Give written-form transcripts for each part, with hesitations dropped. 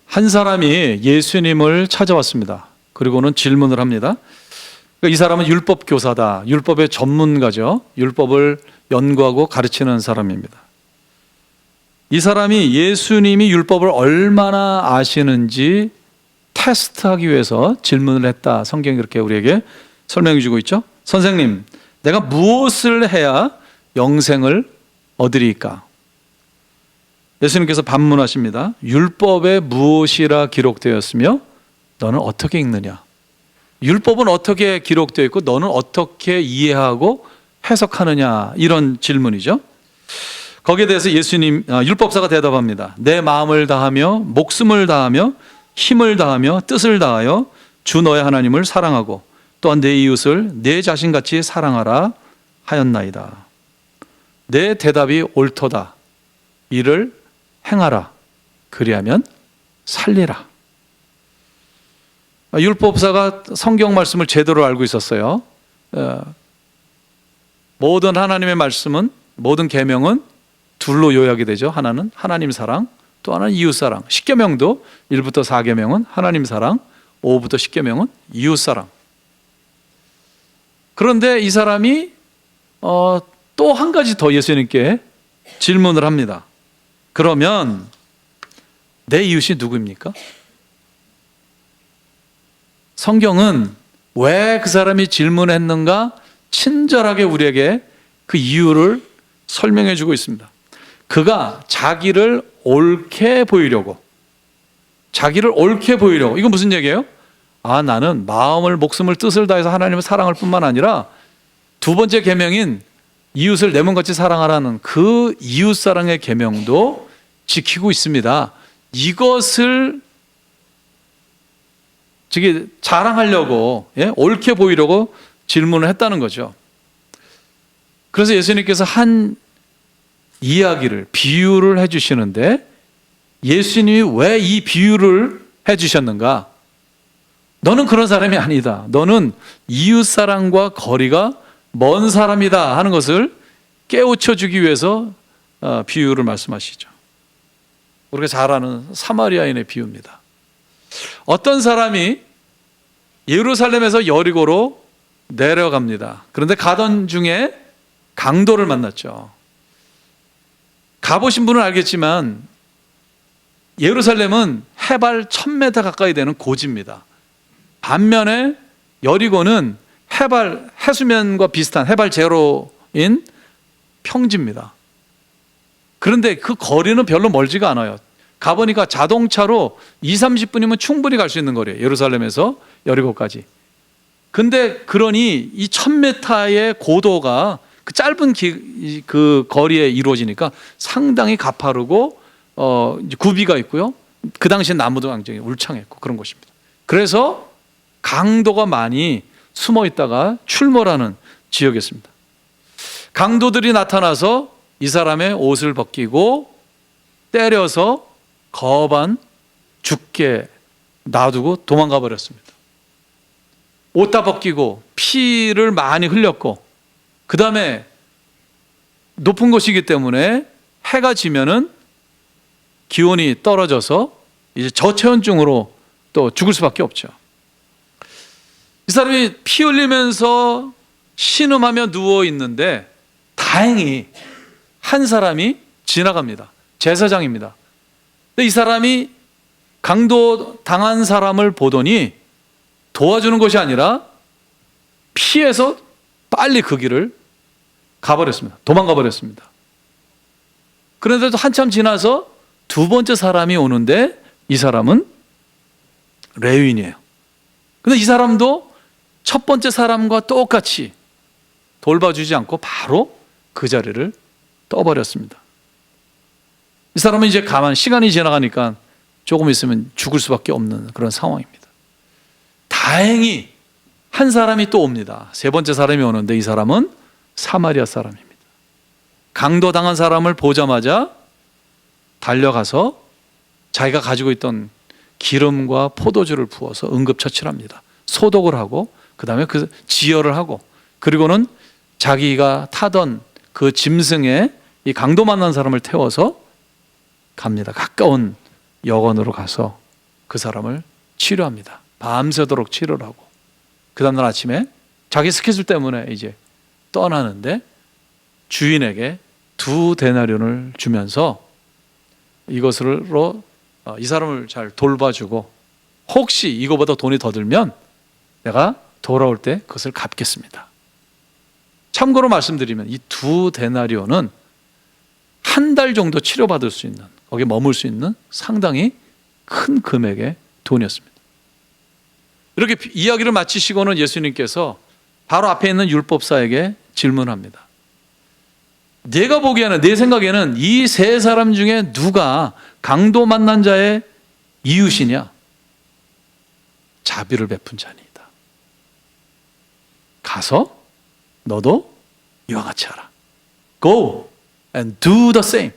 한 사람이 예수님을 찾아왔습니다. 그리고는 질문을 합니다. 이 사람은 율법 교사다. 율법의 전문가죠. 율법을 연구하고 가르치는 사람입니다. 이 사람이 예수님이 율법을 얼마나 아시는지 테스트하기 위해서 질문을 했다. 성경이 그렇게 우리에게 설명해 주고 있죠. 선생님, 내가 무엇을 해야 영생을 얻으리까? 예수님께서 반문하십니다. 율법에 무엇이라 기록되었으며 너는 어떻게 읽느냐? 율법은 어떻게 기록되어 있고 너는 어떻게 이해하고 해석하느냐? 이런 질문이죠. 거기에 대해서 율법사가 대답합니다. 내 마음을 다하며 목숨을 다하며 힘을 다하며 뜻을 다하여 주 너의 하나님을 사랑하고 또한 내 이웃을 내 자신같이 사랑하라 하였나이다. 내 대답이 옳도다. 이를 행하라. 그리하면 살리라. 율법사가 성경 말씀을 제대로 알고 있었어요. 모든 하나님의 말씀은, 모든 계명은 둘로 요약이 되죠. 하나는 하나님 사랑, 또 하나는 이웃 사랑. 십계명도 1부터 4계명은 하나님 사랑, 5부터 10계명은 이웃 사랑. 그런데 이 사람이 또 한 가지 더 예수님께 질문을 합니다. 그러면 내 이웃이 누구입니까? 성경은 왜 그 사람이 질문했는가 친절하게 우리에게 그 이유를 설명해 주고 있습니다. 그가 자기를 옳게 보이려고, 이건 무슨 얘기예요? 나는 마음을, 목숨을, 뜻을 다해서 하나님을 사랑할 뿐만 아니라 두 번째 계명인 이웃을 내 몸같이 사랑하라는 그 이웃 사랑의 계명도 지키고 있습니다. 이것을 자랑하려고, 옳게 보이려고 질문을 했다는 거죠. 그래서 예수님께서 한 이야기를, 비유를 해주시는데, 예수님이 왜 이 비유를 해주셨는가? 너는 그런 사람이 아니다. 너는 이웃사랑과 거리가 먼 사람이다 하는 것을 깨우쳐주기 위해서 비유를 말씀하시죠. 우리가 잘 아는 사마리아인의 비유입니다. 어떤 사람이 예루살렘에서 여리고로 내려갑니다. 그런데 가던 중에 강도를 만났죠. 가보신 분은 알겠지만 예루살렘은 해발 1000m 가까이 되는 고지입니다. 반면에 여리고는 해수면과 비슷한 해발 제로인 평지입니다. 그런데 그 거리는 별로 멀지가 않아요. 가보니까 자동차로 2-30분이면 충분히 갈 수 있는 거리예요. 예루살렘에서 여리고까지. 근데 그러니 이 1000m의 고도가 그 짧은 그 거리에 이루어지니까 상당히 가파르고 구비가 있고요. 그 당시에 나무도 굉장히 울창했고 그런 곳입니다. 그래서 강도가 많이 숨어 있다가 출몰하는 지역이었습니다. 강도들이 나타나서 이 사람의 옷을 벗기고 때려서 거반 죽게 놔두고 도망가 버렸습니다. 옷 다 벗기고 피를 많이 흘렸고, 그 다음에 높은 곳이기 때문에 해가 지면은 기온이 떨어져서 이제 저체온증으로 또 죽을 수밖에 없죠. 이 사람이 피 흘리면서 신음하며 누워 있는데 다행히 한 사람이 지나갑니다. 제사장입니다. 근데 이 사람이 강도 당한 사람을 보더니 도와주는 것이 아니라 피해서 빨리 그 길을 가버렸습니다. 도망가 버렸습니다. 그런데도 한참 지나서 두 번째 사람이 오는데 이 사람은 레위인이에요. 근데 이 사람도 첫 번째 사람과 똑같이 돌봐주지 않고 바로 그 자리를 떠버렸습니다. 이 사람은 이제 시간이 지나가니까 조금 있으면 죽을 수밖에 없는 그런 상황입니다. 다행히 한 사람이 또 옵니다. 세 번째 사람이 오는데 이 사람은 사마리아 사람입니다. 강도 당한 사람을 보자마자 달려가서 자기가 가지고 있던 기름과 포도주를 부어서 응급처치를 합니다. 소독을 하고 그 다음에 그 지혈을 하고, 그리고는 자기가 타던 그 짐승에 이 강도 만난 사람을 태워서 갑니다. 가까운 여관으로 가서 그 사람을 치료합니다. 밤새도록 치료를 하고 그 다음날 아침에 자기 스케줄 때문에 이제 떠나는데 주인에게 2데나리온을 주면서 이것으로 이 사람을 잘 돌봐주고 혹시 이거보다 돈이 더 들면 내가 돌아올 때 그것을 갚겠습니다. 참고로 말씀드리면 이 2데나리온은 한 달 정도 치료받을 수 있는, 거기에 머물 수 있는 상당히 큰 금액의 돈이었습니다. 이렇게 이야기를 마치시고는 예수님께서 바로 앞에 있는 율법사에게 질문합니다. 내가 보기에는, 내 생각에는 이 세 사람 중에 누가 강도 만난 자의 이웃이냐? 자비를 베푼 자니이다. 가서 너도 이와 같이 하라. Go and do the same.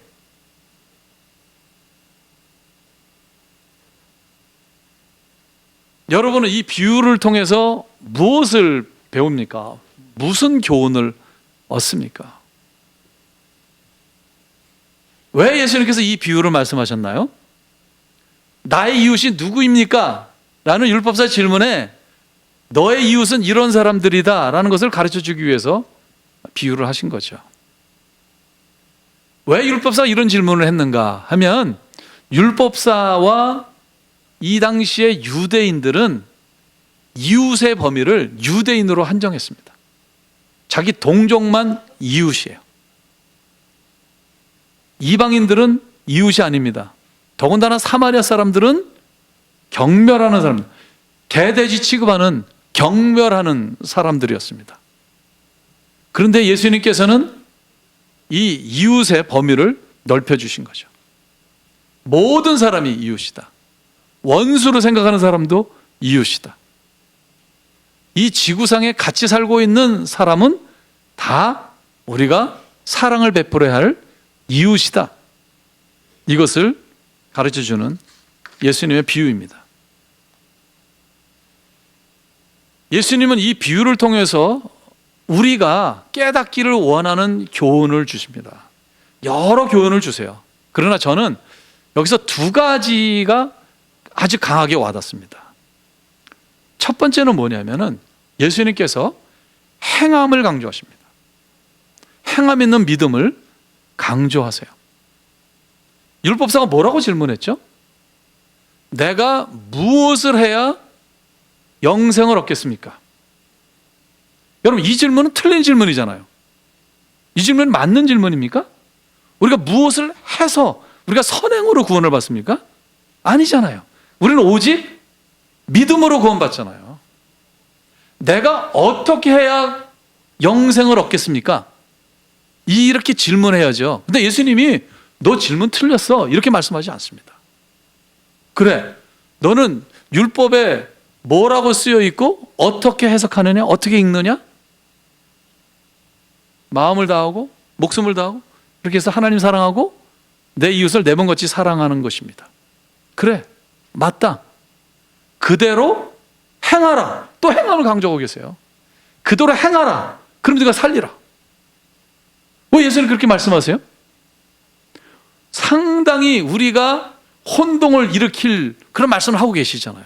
여러분은 이 비유를 통해서 무엇을 배웁니까? 무슨 교훈을 얻습니까? 왜 예수님께서 이 비유를 말씀하셨나요? 나의 이웃이 누구입니까? 라는 율법사의 질문에 너의 이웃은 이런 사람들이다 라는 것을 가르쳐 주기 위해서 비유를 하신 거죠. 왜 율법사가 이런 질문을 했는가 하면 율법사와 이 당시의 유대인들은 이웃의 범위를 유대인으로 한정했습니다. 자기 동족만 이웃이에요. 이방인들은 이웃이 아닙니다. 더군다나 사마리아 사람들은 경멸하는 사람, 개돼지 취급하는 경멸하는 사람들이었습니다. 그런데 예수님께서는 이 이웃의 범위를 넓혀주신 거죠. 모든 사람이 이웃이다. 원수로 생각하는 사람도 이웃이다. 이 지구상에 같이 살고 있는 사람은 다 우리가 사랑을 베풀어야 할 이웃이다. 이것을 가르쳐주는 예수님의 비유입니다. 예수님은 이 비유를 통해서 우리가 깨닫기를 원하는 교훈을 주십니다. 여러 교훈을 주세요. 그러나 저는 여기서 2가지가 아주 강하게 와닿습니다. 첫 번째는 뭐냐면은 예수님께서 행함을 강조하십니다. 행함 있는 믿음을 강조하세요. 율법사가 뭐라고 질문했죠? 내가 무엇을 해야 영생을 얻겠습니까? 여러분, 이 질문은 틀린 질문이잖아요. 이 질문은 맞는 질문입니까? 우리가 무엇을 해서 우리가 선행으로 구원을 받습니까? 아니잖아요. 우리는 오직 믿음으로 구원받잖아요. 내가 어떻게 해야 영생을 얻겠습니까? 이렇게 질문해야죠. 근데 예수님이 너 질문 틀렸어 이렇게 말씀하지 않습니다. 그래, 너는 율법에 뭐라고 쓰여 있고 어떻게 해석하느냐, 어떻게 읽느냐? 마음을 다하고 목숨을 다하고 그렇게 해서 하나님 사랑하고 내 이웃을 내 몸같이 사랑하는 것입니다. 그래, 맞다. 그대로 행하라. 또 행함을 강조하고 계세요. 그대로 행하라. 그럼 네가 살리라. 왜 예수님 그렇게 말씀하세요? 상당히 우리가 혼동을 일으킬 그런 말씀을 하고 계시잖아요.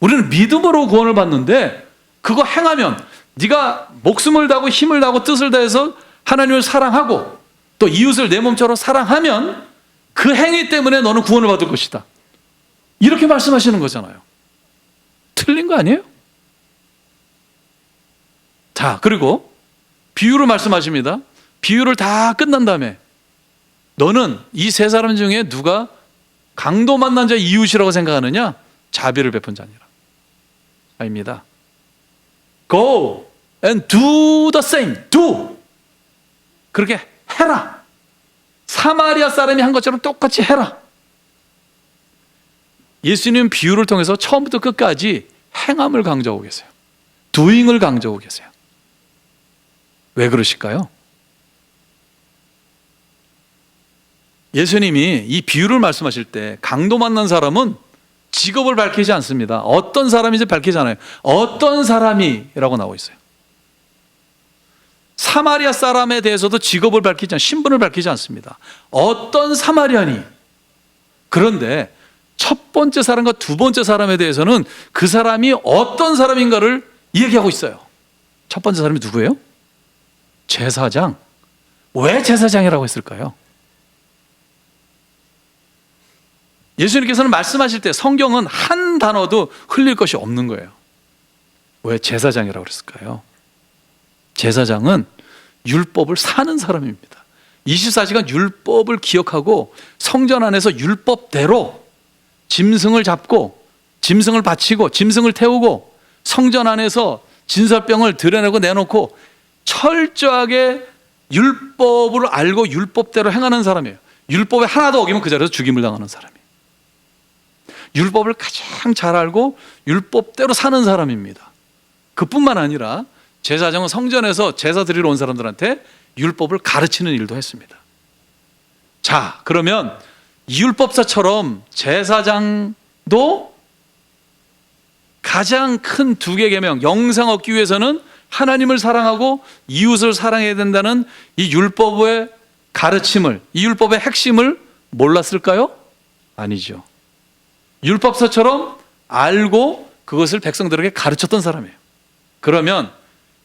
우리는 믿음으로 구원을 받는데 그거 행하면 네가 목숨을 다하고 힘을 다하고 뜻을 다해서 하나님을 사랑하고 또 이웃을 내 몸처럼 사랑하면 그 행위 때문에 너는 구원을 받을 것이다. 이렇게 말씀하시는 거잖아요. 틀린 거 아니에요? 자, 그리고 비유를 말씀하십니다. 비유를 다 끝난 다음에 너는 이 세 사람 중에 누가 강도 만난 자의 이웃이라고 생각하느냐? 자비를 베푼 자니라. 아닙니다. Go and do the same. Do. 그렇게 해라. 사마리아 사람이 한 것처럼 똑같이 해라. 예수님 비유를 통해서 처음부터 끝까지 행함을 강조하고 계세요. doing을 강조하고 계세요. 왜 그러실까요? 예수님이 이 비유를 말씀하실 때 강도 만난 사람은 직업을 밝히지 않습니다. 어떤 사람인지 밝히지 않아요. 어떤 사람이라고 나오고 있어요. 사마리아 사람에 대해서도 직업을 밝히지 않습니다. 신분을 밝히지 않습니다. 어떤 사마리아니. 그런데 첫 번째 사람과 두 번째 사람에 대해서는 그 사람이 어떤 사람인가를 얘기하고 있어요. 첫 번째 사람이 누구예요? 제사장. 왜 제사장이라고 했을까요? 예수님께서는 말씀하실 때 성경은 한 단어도 흘릴 것이 없는 거예요. 왜 제사장이라고 그랬을까요? 제사장은 율법을 사는 사람입니다. 24시간 율법을 기억하고 성전 안에서 율법대로 짐승을 잡고 짐승을 바치고 짐승을 태우고 성전 안에서 진설병을 드러내고 내놓고 철저하게 율법을 알고 율법대로 행하는 사람이에요. 율법에 하나도 어기면 그 자리에서 죽임을 당하는 사람이에요. 율법을 가장 잘 알고 율법대로 사는 사람입니다. 그뿐만 아니라 제사장은 성전에서 제사 드리러 온 사람들한테 율법을 가르치는 일도 했습니다. 자, 그러면 이 율법사처럼 제사장도 가장 큰 두 개 계명, 영생 얻기 위해서는 하나님을 사랑하고 이웃을 사랑해야 된다는 이 율법의 가르침을, 이 율법의 핵심을 몰랐을까요? 아니죠. 율법사처럼 알고 그것을 백성들에게 가르쳤던 사람이에요. 그러면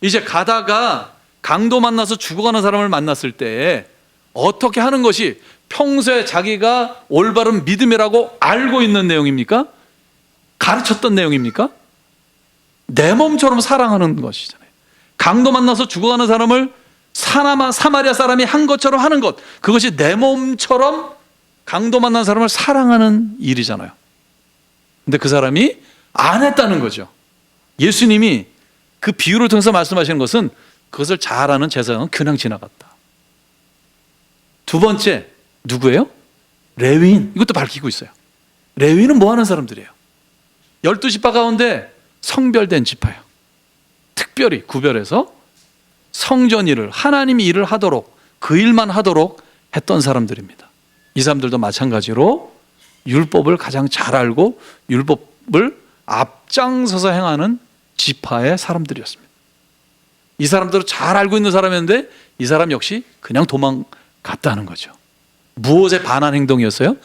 이제 가다가 강도 만나서 죽어가는 사람을 만났을 때 어떻게 하는 것이 평소에 자기가 올바른 믿음이라고 알고 있는 내용입니까? 가르쳤던 내용입니까? 내 몸처럼 사랑하는 것이잖아요. 강도 만나서 죽어가는 사람을 사마리아 사람이 한 것처럼 하는 것, 그것이 내 몸처럼 강도 만난 사람을 사랑하는 일이잖아요. 근데 그 사람이 안 했다는 거죠. 예수님이 그 비유를 통해서 말씀하시는 것은 그것을 잘 아는 제사장은 그냥 지나갔다. 두 번째, 누구예요? 레위인. 이것도 밝히고 있어요. 레위인은 뭐 하는 사람들이에요? 12지파 가운데 성별된 지파예요. 특별히 구별해서 성전 일을, 하나님 일을 하도록, 그 일만 하도록 했던 사람들입니다. 이 사람들도 마찬가지로 율법을 가장 잘 알고 율법을 앞장서서 행하는 지파의 사람들이었습니다. 이 사람들은 잘 알고 있는 사람이었는데 이 사람 역시 그냥 도망갔다는 거죠. 무엇에 반한 행동이었어요?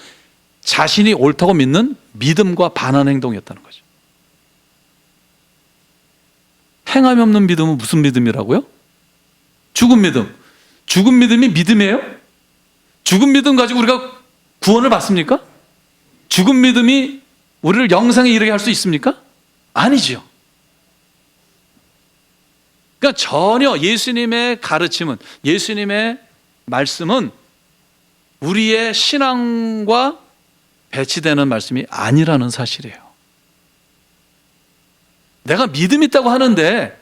자신이 옳다고 믿는 믿음과 반한 행동이었다는 거죠. 행함이 없는 믿음은 무슨 믿음이라고요? 죽은 믿음. 죽은 믿음이 믿음이에요? 죽은 믿음 가지고 우리가 구원을 받습니까? 죽은 믿음이 우리를 영생에 이르게 할 수 있습니까? 아니지요. 그러니까 전혀 예수님의 가르침은, 예수님의 말씀은 우리의 신앙과 배치되는 말씀이 아니라는 사실이에요. 내가 믿음 있다고 하는데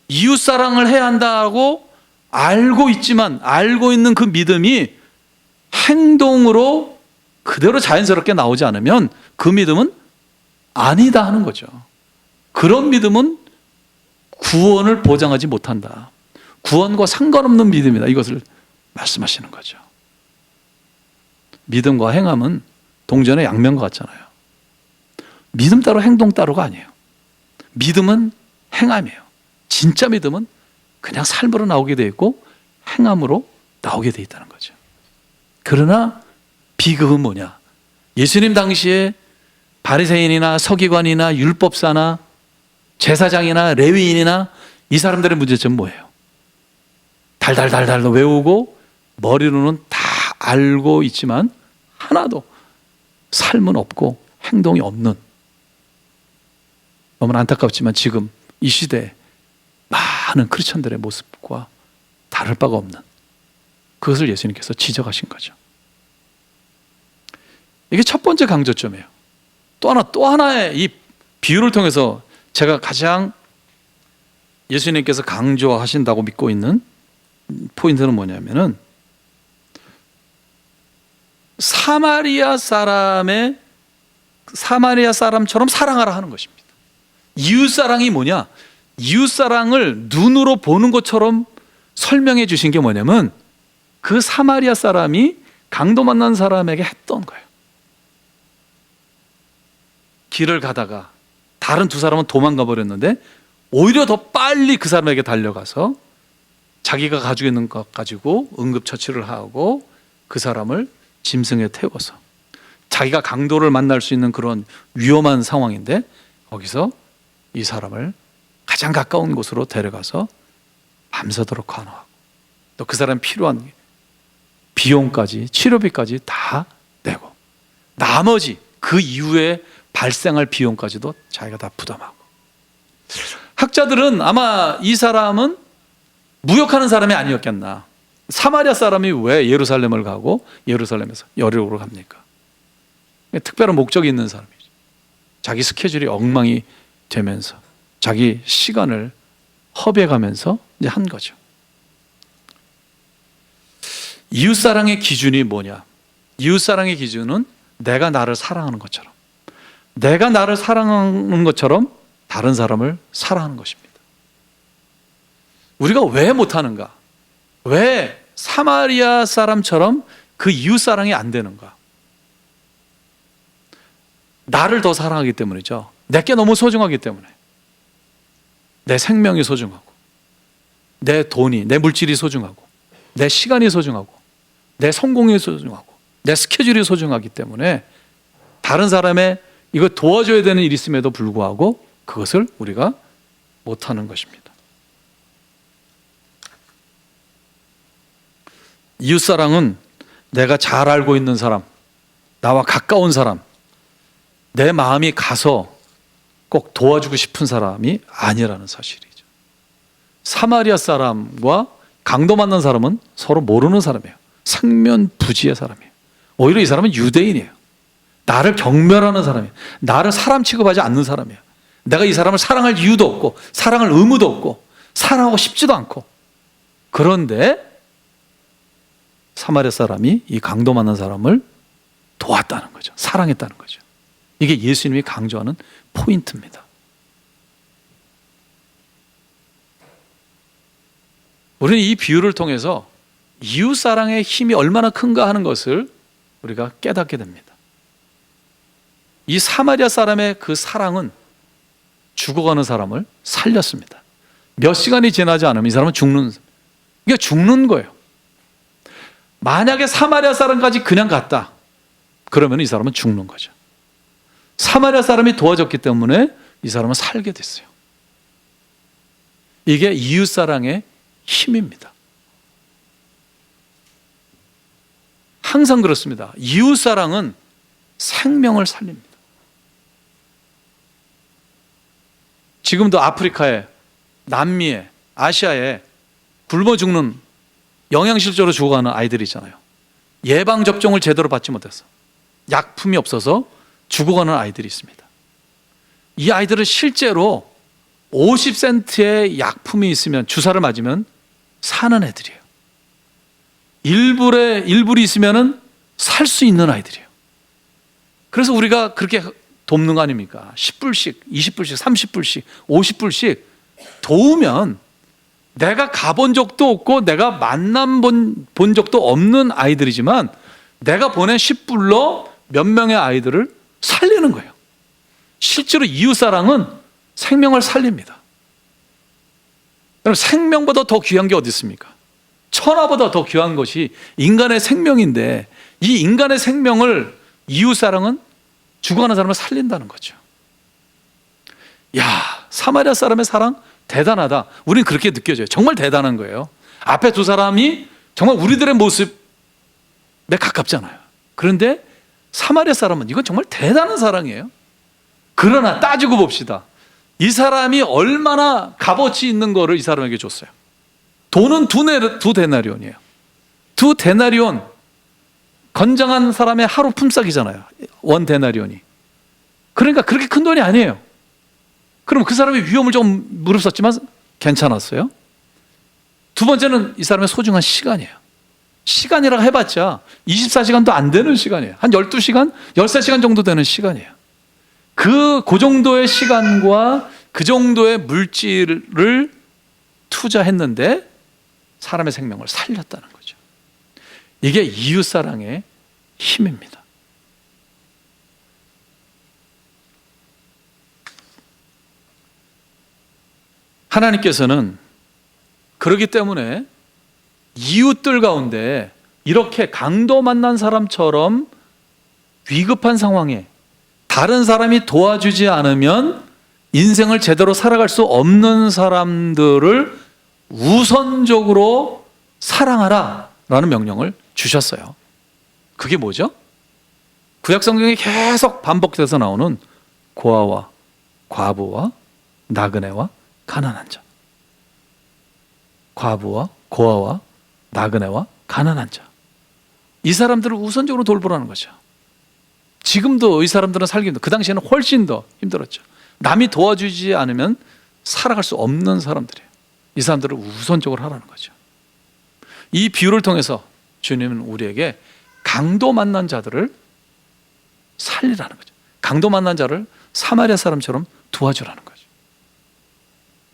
이웃 사랑을 해야 한다고 알고 있지만 알고 있는 그 믿음이 행동으로 그대로 자연스럽게 나오지 않으면 그 믿음은 아니다 하는 거죠. 그런 믿음은 구원을 보장하지 못한다. 구원과 상관없는 믿음이다. 이것을 말씀하시는 거죠. 믿음과 행함은 동전의 양면과 같잖아요. 믿음 따로 행동 따로가 아니에요. 믿음은 행함이에요. 진짜 믿음은 그냥 삶으로 나오게 돼 있고 행함으로 나오게 돼 있다는 거죠. 그러나 비극은 뭐냐? 예수님 당시에 바리새인이나 서기관이나 율법사나 제사장이나 레위인이나 이 사람들의 문제점은 뭐예요? 달달달달 외우고 머리로는 다 알고 있지만 하나도 삶은 없고 행동이 없는, 너무나 안타깝지만 지금 이 시대에 많은 크리스천들의 모습과 다를 바가 없는, 그것을 예수님께서 지적하신 거죠. 이게 첫 번째 강조점이에요. 또 하나의 이 비유를 통해서 제가 가장 예수님께서 강조하신다고 믿고 있는 포인트는 뭐냐면은 사마리아 사람처럼 사랑하라 하는 것입니다. 이웃사랑이 뭐냐? 이웃사랑을 눈으로 보는 것처럼 설명해 주신 게 뭐냐면 그 사마리아 사람이 강도 만난 사람에게 했던 거예요. 길을 가다가 다른 두 사람은 도망가 버렸는데 오히려 더 빨리 그 사람에게 달려가서 자기가 가지고 있는 것 가지고 응급처치를 하고 그 사람을 짐승에 태워서 자기가 강도를 만날 수 있는 그런 위험한 상황인데 거기서 이 사람을 가장 가까운 곳으로 데려가서 밤새도록 간호하고 또 그 사람 필요한 비용까지 치료비까지 다 내고 나머지 그 이후에 발생할 비용까지도 자기가 다 부담하고. 학자들은 아마 이 사람은 무역하는 사람이 아니었겠나. 사마리아 사람이 왜 예루살렘을 가고 예루살렘에서 여리고로 갑니까? 특별한 목적이 있는 사람이죠. 자기 스케줄이 엉망이 되면서 자기 시간을 허비해가면서 이제 한 거죠. 이웃사랑의 기준이 뭐냐? 이웃사랑의 기준은 내가 나를 사랑하는 것처럼, 내가 나를 사랑하는 것처럼 다른 사람을 사랑하는 것입니다. 우리가 왜 못하는가? 왜 사마리아 사람처럼 그 이웃사랑이 안 되는가? 나를 더 사랑하기 때문이죠. 내게 너무 소중하기 때문에. 내 생명이 소중하고, 내 돈이, 내 물질이 소중하고, 내 시간이 소중하고, 내 성공이 소중하고, 내 스케줄이 소중하기 때문에 다른 사람의 이거 도와줘야 되는 일이 있음에도 불구하고 그것을 우리가 못하는 것입니다. 이웃사랑은 내가 잘 알고 있는 사람, 나와 가까운 사람, 내 마음이 가서 꼭 도와주고 싶은 사람이 아니라는 사실이죠. 사마리아 사람과 강도 만난 사람은 서로 모르는 사람이에요. 생면부지의 사람이에요. 오히려 이 사람은 유대인이에요. 나를 경멸하는 사람이에요. 나를 사람 취급하지 않는 사람이에요. 내가 이 사람을 사랑할 이유도 없고 사랑할 의무도 없고 사랑하고 싶지도 않고. 그런데 사마리아 사람이 이 강도 만난 사람을 도왔다는 거죠. 사랑했다는 거죠. 이게 예수님이 강조하는 포인트입니다. 우리는 이 비유를 통해서 이웃사랑의 힘이 얼마나 큰가 하는 것을 우리가 깨닫게 됩니다. 이 사마리아 사람의 그 사랑은 죽어가는 사람을 살렸습니다. 몇 시간이 지나지 않으면 이 사람은 죽는 거예요. 만약에 사마리아 사람까지 그냥 갔다, 그러면 이 사람은 죽는 거죠. 사마리아 사람이 도와줬기 때문에 이 사람은 살게 됐어요. 이게 이웃사랑의 힘입니다. 항상 그렇습니다. 이웃사랑은 생명을 살립니다. 지금도 아프리카에, 남미에, 아시아에 굶어 죽는 영양실조로 죽어가는 아이들이 있잖아요. 예방접종을 제대로 받지 못해서 약품이 없어서 죽어가는 아이들이 있습니다. 이 아이들은 실제로 50센트의 약품이 있으면, 주사를 맞으면 사는 애들이에요. 일불이 있으면 살 수 있는 아이들이에요. 그래서 우리가 그렇게 돕는 거 아닙니까? 10불씩, 20불씩, 30불씩, 50불씩 도우면 내가 가본 적도 없고 내가 본 적도 없는 아이들이지만 내가 보낸 10불로 몇 명의 아이들을 살리는 거예요. 실제로 이웃사랑은 생명을 살립니다. 여러분, 생명보다 더 귀한 게 어디 있습니까? 천하보다 더 귀한 것이 인간의 생명인데, 이 인간의 생명을 이웃사랑은 죽어가는 사람을 살린다는 거죠. 야, 사마리아 사람의 사랑 대단하다. 우리는 그렇게 느껴져요. 정말 대단한 거예요. 앞에 두 사람이 정말 우리들의 모습에 가깝잖아요. 그런데 사마리아 사람은 이건 정말 대단한 사랑이에요. 그러나 따지고 봅시다. 이 사람이 얼마나 값어치 있는 거를 이 사람에게 줬어요. 돈은 두 데나리온이에요. 두 데나리온, 건장한 사람의 하루 품삯이잖아요. 원 데나리온이. 그러니까 그렇게 큰 돈이 아니에요. 그럼 그 사람의 위험을 좀 무릅썼지만 괜찮았어요. 두 번째는 이 사람의 소중한 시간이에요. 시간이라고 해봤자 24시간도 안 되는 시간이에요. 한 12시간, 13시간 정도 되는 시간이에요. 그 정도의 시간과 그 정도의 물질을 투자했는데 사람의 생명을 살렸다는 거죠. 이게 이웃사랑의 힘입니다. 하나님께서는 그렇기 때문에 이웃들 가운데 이렇게 강도 만난 사람처럼 위급한 상황에 다른 사람이 도와주지 않으면 인생을 제대로 살아갈 수 없는 사람들을 우선적으로 사랑하라 라는 명령을 주셨어요. 그게 뭐죠? 구약 성경에 계속 반복돼서 나오는 고아와 과부와 나그네와 가난한 자. 과부와 고아와 나그네와 가난한 자. 이 사람들을 우선적으로 돌보라는 거죠. 지금도 이 사람들은 살기 힘들어. 그 당시에는 훨씬 더 힘들었죠. 남이 도와주지 않으면 살아갈 수 없는 사람들이에요. 이 사람들을 우선적으로 하라는 거죠. 이 비유를 통해서 주님은 우리에게 강도 만난 자들을 살리라는 거죠. 강도 만난 자를 사마리아 사람처럼 도와주라는 거예요.